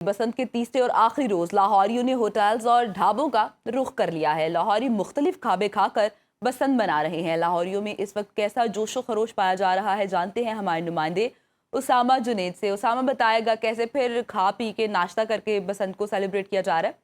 बसंत के तीसरे और आखिरी रोज लाहौरियों ने होटल्स और ढाबों का रुख कर लिया है। लाहौरी मुख्तलिफ खाबे खाकर बसंत मना रहे हैं। लाहौरियों में इस वक्त कैसा जोशो खरोश पाया जा रहा है, जानते हैं हमारे नुमाइंदे उसामा जुनेद से। उसामा बताएगा कैसे फिर खा पी के नाश्ता करके बसंत को सेलिब्रेट किया जा रहा है।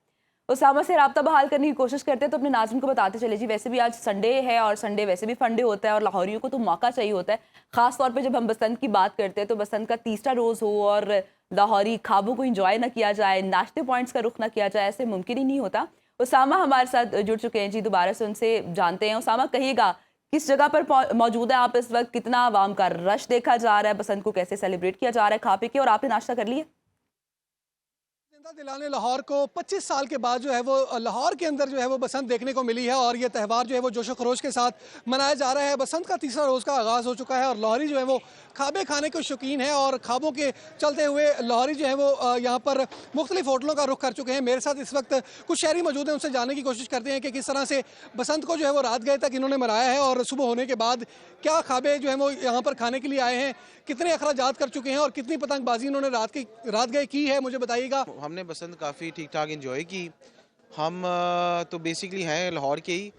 उसामा से राब्ता बहाल करने की कोशिश करते हैं तो अपने नाज़रीन को बताते चले जी। वैसे भी आज संडे है और संडे वैसे भी फंडे होता है और लाहौरियों को तो मौका चाहिए होता है, खास तौर पे जब हम बसंत की बात करते हैं तो बसंत का तीसरा रोज़ हो और लाहौरी खाबों को इंजॉय ना किया जाए, नाश्ते पॉइंट्स का रुख ना किया जाए, ऐसे मुमकिन ही नहीं होता। उसामा हमारे साथ जुड़ चुके हैं जी, दोबारा से उनसे जानते हैं। उसामा, कहिएगा किस जगह पर मौजूद है आप इस वक्त, कितना आवाम का रश देखा जा रहा है, बसंत को कैसे सेलिब्रेट किया जा रहा है खा पी के, और आपने नाश्ता कर लिया? दिलाने लाहौर को 25 साल के बाद जो है वो लाहौर के अंदर जो है वो बसंत देखने को मिली है और ये त्यौहार जो है वो जोशो खरोश के साथ मनाया जा रहा है। बसंत का तीसरा रोज़ का आगाज़ हो चुका है और लाहौरी जो है वो खाबे खाने के शौकीन है और खाबों के चलते हुए लाहौरी जो है वो यहाँ पर मुख्तलिफ होटलों का रुख कर चुके हैं। मेरे साथ इस वक्त कुछ शहरी मौजूद हैं, उनसे जानने की कोशिश करते हैं कि किस तरह से बसंत को जो है वो रात गए तक इन्होंने मनाया है और सुबह होने के बाद क्या खाबे जो है वो यहाँ पर खाने के लिए आए हैं, कितने अखराजात कर चुके हैं और कितनी पतंगबाजी इन्होंने रात गए की है, मुझे बताइएगा। हमने बसंत काफ़ी ठीक ठाक एंजॉय की। हम तो बेसिकली हैं लाहौर के ही,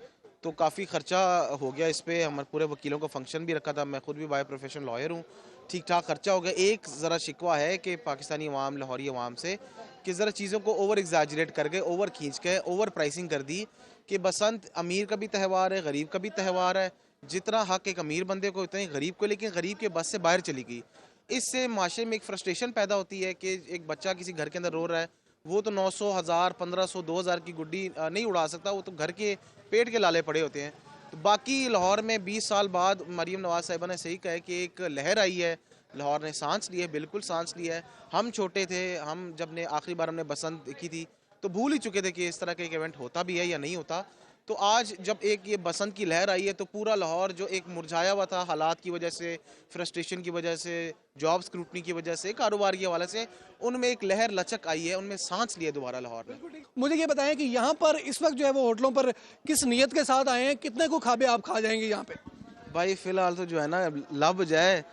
तो काफ़ी ख़र्चा हो गया इस पे। हमारे पूरे वकीलों का फंक्शन भी रखा था, मैं खुद भी बाय प्रोफेशन लॉयर हूँ। ठीक ठाक ख़र्चा हो गया। एक ज़रा शिकवा है कि पाकिस्तानी अवाम, लाहौरी अवाम से, कि ज़रा चीज़ों को ओवर एग्जैजरेट करके, ओवर खींच के, ओवर प्राइसिंग कर दी कि बसंत अमीर का भी त्यौहार है, गरीब का भी त्यौहार है। जितना हक एक अमीर बंदे को उतना ही गरीब को, लेकिन गरीब के बस से बाहर चली गई। इससे माशरे में एक फ्रस्ट्रेशन पैदा होती है कि एक बच्चा किसी घर के अंदर रो रहा है, वो तो 900, 1000, 1500, 2000 की गुड्डी नहीं उड़ा सकता, वो तो घर के पेट के लाले पड़े होते हैं। तो बाकी लाहौर में 20 साल बाद मरीम नवाज साहिबा ने सही कहा है कि एक लहर आई है, लाहौर ने सांस ली है, बिल्कुल सांस लिया है। हम छोटे थे, हम जब ने आखिरी बार हमने बसंत देखी थी तो भूल ही चुके थे कि इस तरह का एक इवेंट होता भी है या नहीं होता। तो आज जब एक ये बसंत की लहर आई है तो पूरा लाहौर जो एक मुरझाया हुआ था हालात की वजह से, फ्रस्ट्रेशन की वजह से, जॉब स्क्रूटनी की वजह से, कारोबार के हवाले से, उनमें एक लहर लचक आई है, उनमें सांस लिया दोबारा लाहौर ने। मुझे ये बताएं कि यहाँ पर इस वक्त जो है वो होटलों पर किस नीयत के साथ आए हैं, कितने को खाबे आप खा जाएंगे यहाँ पे? भाई फिलहाल तो जो है ना लब जाए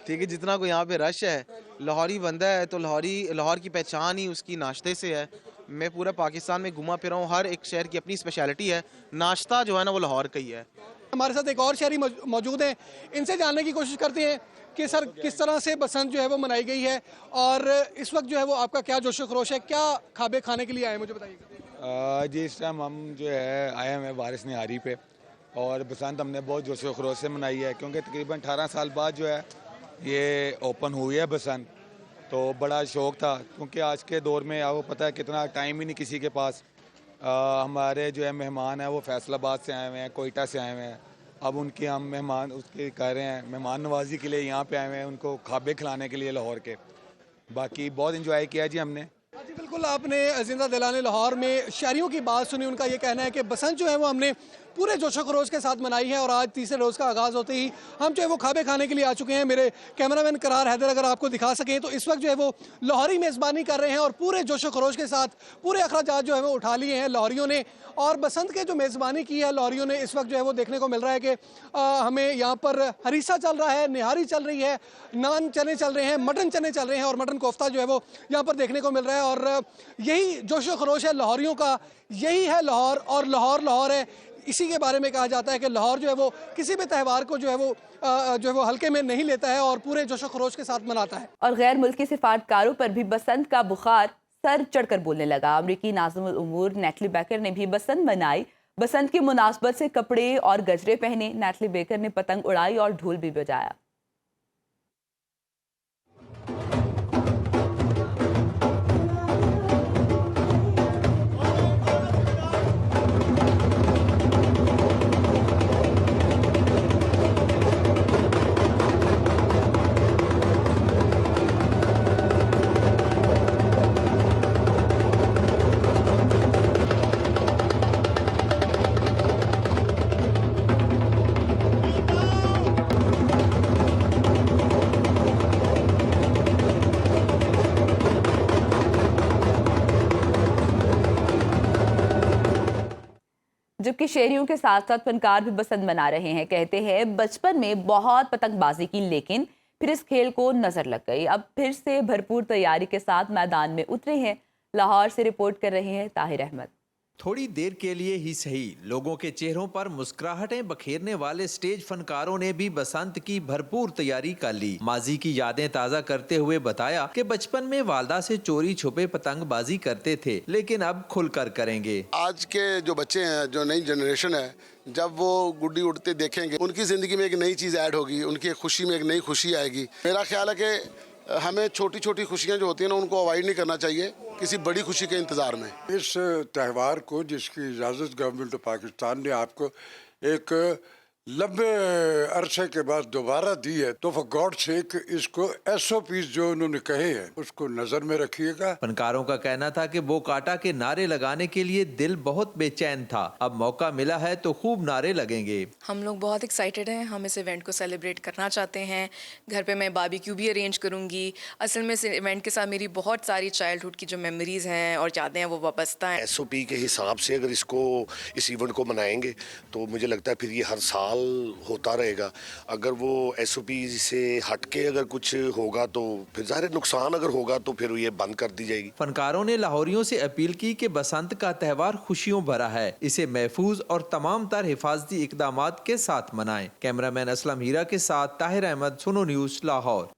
ठीक है, जितना को यहाँ पे रश है, लाहौरी बंदा है तो लाहौर की पहचान ही उसकी नाश्ते से है। मैं पूरा पाकिस्तान में घुमा फिरा हूँ, हर एक शहर की अपनी स्पेशलिटी है, नाश्ता जो है ना वो लाहौर का ही है। हमारे साथ एक और शहरी मौजूद हैं, इनसे जानने की कोशिश करते हैं कि सर किस तरह से बसंत जो है वो मनाई गई है और इस वक्त जो है वो आपका क्या जोशो खरोश है, क्या खाबे खाने के लिए आए, मुझे बताइएगा। जी, इस टाइम हम जो है आए हुए हैं वारिस निहारी पे और बसंत हमने बहुत जोशो खरोश से मनाई है क्योंकि तकरीबन 18 साल बाद जो है ये ओपन हुई है बसंत। तो बड़ा शौक़ था क्योंकि आज के दौर में आपको पता है कितना टाइम ही नहीं किसी के पास। हमारे जो है मेहमान हैं वो फैसलाबाद से आए हुए हैं, कोयटा से आए हुए हैं। अब उनकी हम मेहमान उसके कह रहे हैं मेहमान नवाजी के लिए यहाँ पे आए हुए हैं, उनको खाबे खिलाने के लिए लाहौर के। बाकी बहुत इंजॉय किया जी हमने। जी बिल्कुल, आपने जिंदा दिलाने लाहौर में शहरियों की बात सुनी। उनका ये कहना है कि बसंत जो है वो हमने पूरे जोशो खरोश के साथ मनाई है और आज तीसरे रोज़ का आगाज़ होते ही हम जो है वो खाबे खाने के लिए आ चुके हैं। मेरे कैमरामैन करार हैदर अगर आपको दिखा सकें तो इस वक्त जो है वो लाहौरी मेज़बानी कर रहे हैं और पूरे जोशो खरोश के साथ पूरे अखराजात जो है वो उठा लिए हैं लाहौरियों ने। और बसंत के जो मेज़बानी की है लाहौरियों ने, इस वक्त जो है वो देखने को मिल रहा है कि हमें यहाँ पर हरीसा चल रहा है, निहारी चल रही है, नान चने चल रहे हैं, मटन चने चल रहे हैं और मटन कोफ्ता जो है वो यहाँ पर देखने को मिल रहा है। और यही जोशो खरोश है लाहौरियों का, यही है लाहौर और लाहौर लाहौर है। इसी के बारे में कहा जाता है कि लाहौर जो है वो किसी भी त्यौहार को जो है वो हल्के में नहीं लेता है और पूरे जोशो खरोश के साथ मनाता है। और गैर मुल्की सिफारतकारों पर भी बसंत का बुखार सर चढ़कर बोलने लगा। अमरीकी नाज़िमुल उमूर नैटली बेकर ने भी बसंत मनाई। बसंत की मुनासबत से कपड़े और गजरे पहने। नैटली बेकर ने पतंग उड़ाई और ढोल भी बजाया। जबकि शहरियों के साथ साथ फनकार भी बसंत मना रहे हैं। कहते हैं बचपन में बहुत पतंगबाजी की, लेकिन फिर इस खेल को नजर लग गई। अब फिर से भरपूर तैयारी के साथ मैदान में उतरे हैं। लाहौर से रिपोर्ट कर रहे हैं ताहिर अहमद। थोड़ी देर के लिए ही सही, लोगों के चेहरों पर मुस्कुराहटें बखेरने वाले स्टेज फनकारों ने भी बसंत की भरपूर तैयारी कर ली। माजी की यादें ताज़ा करते हुए बताया कि बचपन में वालदा से चोरी छुपे पतंगबाजी करते थे, लेकिन अब खुलकर करेंगे। आज के जो बच्चे हैं, जो नई जनरेशन है, जब वो गुड्डी उड़ते देखेंगे, उनकी ज़िंदगी में एक नई चीज़ ऐड होगी, उनकी खुशी में एक नई खुशी आएगी। मेरा ख्याल है कि हमें छोटी छोटी खुशियाँ जो होती हैं ना, उनको अवॉइड नहीं करना चाहिए किसी बड़ी खुशी के इंतज़ार में। इस त्यौहार को, जिसकी इजाज़त गवर्नमेंट ऑफ पाकिस्तान ने आपको एक लंबे अरसे के बाद दोबारा दी है, तो फॉर गॉड सेक इसको SOPs जो उन्होंने कहे हैं उसको नजर में रखिएगा। फनकारों का कहना था कि वो काटा के नारे लगाने के लिए दिल बहुत बेचैन था, अब मौका मिला है तो खूब नारे लगेंगे। हम लोग बहुत एक्साइटेड हैं, हम इस इवेंट को सेलिब्रेट करना चाहते हैं। घर पे मैं बारबेक्यू भी अरेंज करूंगी। असल में इस इवेंट के साथ मेरी बहुत सारी चाइल्डहुड की जो मेमोरीज हैं और यादें हैं वो वाबस्ता हैं। SOP के हिसाब से अगर इस इवेंट को मनाएंगे तो मुझे लगता है फिर ये हर साल होता रहेगा। अगर वो SOP से हटके अगर कुछ होगा तो फिर ज़ाहिर नुकसान अगर होगा तो फिर ये बंद कर दी जाएगी। फनकारों ने लाहौरियों से अपील की कि बसंत का त्यौहार खुशियों भरा है, इसे महफूज और तमाम तर हिफाजती इकदामात के साथ मनाएं। कैमरामैन असलम हीरा के साथ ताहिर अहमद, सुनो न्यूज़, लाहौर।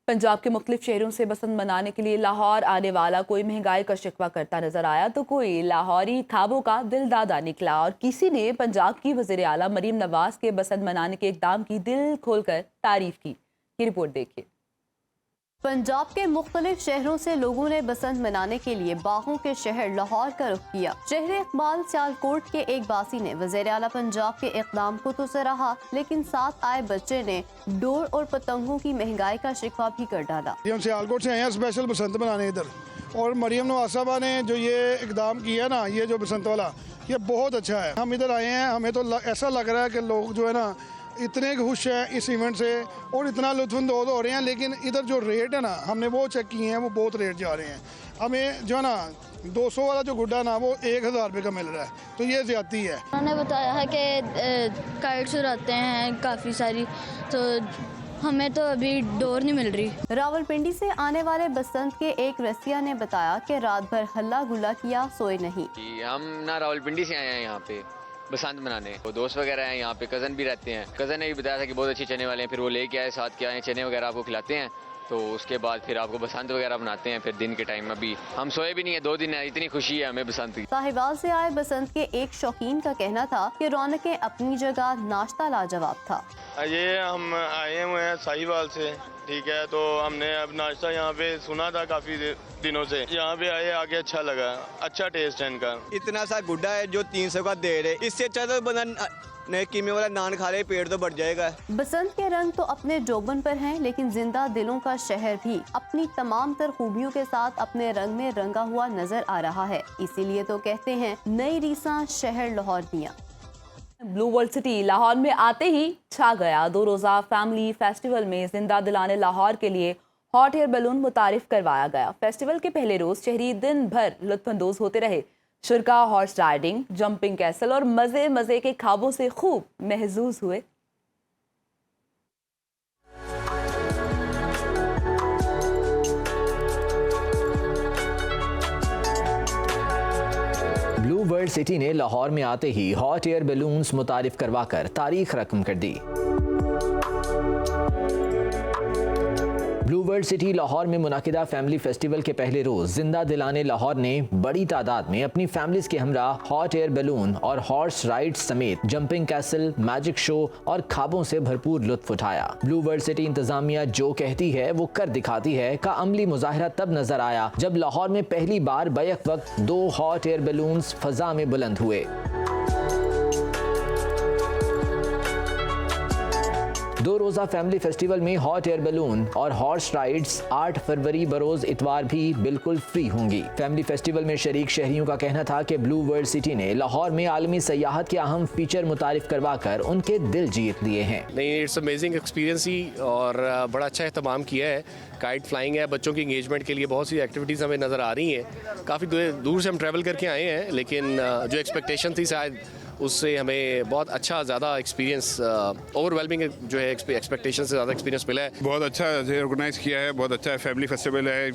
पंजाब के मुख्तलिफ शहरों से बसंत मनाने के लिए लाहौर आने वाला कोई महंगाई का शिकवा करता नजर आया तो कोई लाहौरी ख्वाबों का दिलदादा निकला और किसी ने पंजाब की वज़ीर आला मरीम नवाज के बसंत मनाने के इक़दाम की दिल खोलकर तारीफ की। ये रिपोर्ट देखिए। पंजाब के मुख्तलिफ शहरों से लोगों ने बसंत मनाने के लिए बागों के शहर लाहौर का रुख किया। शहर इकबाल सियालकोट के एक बासी ने वज़ीर आला पंजाब के इक़दाम को तो सराहा, लेकिन साथ आए बच्चे ने डोर और पतंगों की महंगाई का शिकवा भी कर डाला। हम सियालकोट से आए हैं स्पेशल बसंत मनाने इधर, और मरीम नवाज साहबा ने जो ये इकदाम किया ना, ये जो बसंत वाला, ये बहुत अच्छा है। हम इधर आए हैं, हमें तो ऐसा लग रहा है कि लोग जो है ना इतने खुश हैं इस इवेंट से और इतना लुत्फ़अंदोज़ हो रहे हैं, लेकिन इधर जो रेट है ना, हमने वो चेक किए हैं, वो बहुत रेट जा रहे हैं। हमें जो है ना 200 वाला जो गुड्डा ना वो 1000 रुपये का मिल रहा है, तो ये ज़्यादती है। उन्होंने बताया है कि काइट्स उड़ाते हैं काफ़ी सारी, तो हमें तो अभी डोर नहीं मिल रही। रावलपिंडी से आने वाले बसंत के एक रसिया ने बताया कि रात भर हल्ला गुल्ला किया, सोए नहीं। हम ना रावलपिंडी से आए हैं यहाँ पे बसंत मनाने, वो दोस्त वगैरह हैं यहाँ पे, कज़न भी रहते हैं। कज़न ने भी बताया था कि बहुत अच्छे चने वाले हैं, फिर वो लेके आए, साथ के आए, चने वगैरह आपको खिलाते हैं, तो उसके बाद फिर आपको बसंत वगैरह बनाते हैं। फिर दिन के टाइम अभी हम सोए भी नहीं है, 2 दिन है, इतनी खुशी है हमें बसंत की। साहिवाल से आए बसंत के एक शौकीन का कहना था कि रौनकें अपनी जगह, नाश्ता लाजवाब था। ये हम आए हुए हैं साहिवाल से, ठीक है, तो हमने अब नाश्ता यहाँ पे सुना था काफ़ी दिनों से, यहाँ पे आए, आके अच्छा लगा, अच्छा टेस्ट है इनका। इतना सा गुड्डा है जो 300 का दे रहे, इससे अच्छा तो बंदा कीमे वाला नान खा ले, पेट तो बढ़ जाएगा। बसंत के रंग तो अपने जोबन पर हैं, लेकिन जिंदा दिलों का शहर भी अपनी तमाम तर खूबियों के साथ अपने रंग में रंगा हुआ नजर आ रहा है। इसीलिए तो कहते हैं नई रीसा शहर लाहौर दिया। ब्लू वर्ल्ड सिटी लाहौर में आते ही छा गया। 2 रोज़ा फैमिली फेस्टिवल में जिंदा दिलाने लाहौर के लिए हॉट एयर बैलून मुतारिफ करवाया गया। फेस्टिवल के पहले रोज शहरी दिन भर लुत्फानंदोज होते रहे। शुरका हॉर्स राइडिंग, जंपिंग कैसल और मजे मजे के ख्वाबों से खूब महजूज हुए। ब्लू वर्ल्ड सिटी ने लाहौर में आते ही हॉट एयर बैलून्स मुतारिफ करवाकर तारीख रकम कर दी। ब्लू वर्ल्ड सिटी लाहौर में मुनाकिदा फैमिली फेस्टिवल के पहले रोज जिंदा दिलाने लाहौर ने बड़ी तादाद में अपनी फैमिलीज के हमरा हॉट एयर बैलून और हॉर्स राइड्स समेत जंपिंग कैसल, मैजिक शो और ख्वाबों से भरपूर लुत्फ उठाया। ब्लू वर्ल्ड सिटी इंतजामिया जो कहती है वो कर दिखाती है का अमली मुजाहिरा तब नजर आया जब लाहौर में पहली बार बैक वक्त 2 हॉट एयर बैलून्स फजा में बुलंद हुए। 2 रोज़ा फैमिली फेस्टिवल में हॉट एयर बैलून और हॉर्स राइड्स 8 फरवरी बरोज इतवार भी बिल्कुल फ्री होंगी। फैमिली फेस्टिवल में शरीक शहरियों का कहना था कि ब्लू वर्ल्ड सिटी ने लाहौर में आलमी सयाहत के अहम फीचर मुतारिफ करवाकर उनके दिल जीत लिए हैं। नहीं, इट्स अमेजिंग एक्सपीरियंस ही, और बड़ा अच्छा एहतमाम किया है। काइट फ्लाइंग है, बच्चों की इंगेजमेंट के लिए बहुत सी एक्टिविटीज़ हमें नज़र आ रही हैं। काफ़ी दूर से हम ट्रैवल करके आए हैं, लेकिन जो एक्सपेक्टेशन थी शायद उससे हमें बहुत अच्छा ज़्यादा एक्सपीरियंस ओवरवेलमिंग जो है एक्सपेक्टेशन से ज़्यादा एक्सपीरियंस मिला है। बहुत अच्छा ऑर्गेनाइज किया है, बहुत अच्छा फैमिली फेस्टिवल है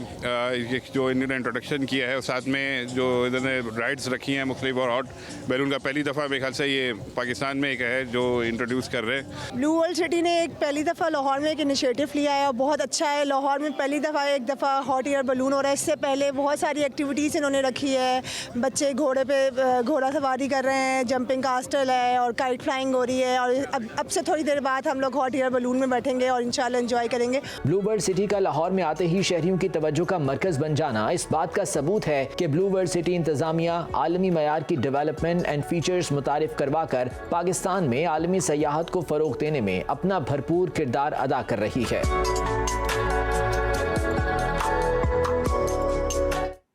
ये जो इन्होंने इंट्रोडक्शन किया है, और साथ में जो इन्होंने राइड्स रखी हैं मुख्तलिफ और हॉट बैलून का पहली दफ़ा मेरे ख्याल से ये पाकिस्तान में एक है जो इंट्रोड्यूस कर रहे हैं। ब्लू वर्ल्ड सिटी ने एक पहली दफ़ा लाहौर में एक इनिशिएटिव लिया है और बहुत अच्छा है। लाहौर में पहली दफ़ा एक दफ़ा हॉट एयर बलून हो रहा है। इससे पहले बहुत सारी एक्टिविटीज़ इन्होंने रखी है, बच्चे घोड़े पे घोड़ा सवारी कर रहे हैं, जंपिंग कास्टल है और काइट फ्लाइंग हो रही है, और अब से थोड़ी देर बाद हम लोग हॉट एयर बलून में बैठेंगे और इंशाल्लाह एंजॉय करेंगे। ब्लू वर्ल्ड सिटी का लाहौर में आते ही शहरियों की तवज्जो का मरकज बन जाना इस बात का सबूत है कि ब्लू वर्ल्ड सिटी इंतजामिया आलमी मयार की डेवलपमेंट एंड फीचर्स मुतारिफ करवा कर पाकिस्तान में आलमी सयाहत को फरोग देने में अपना भरपूर किरदार अदा कर रही है।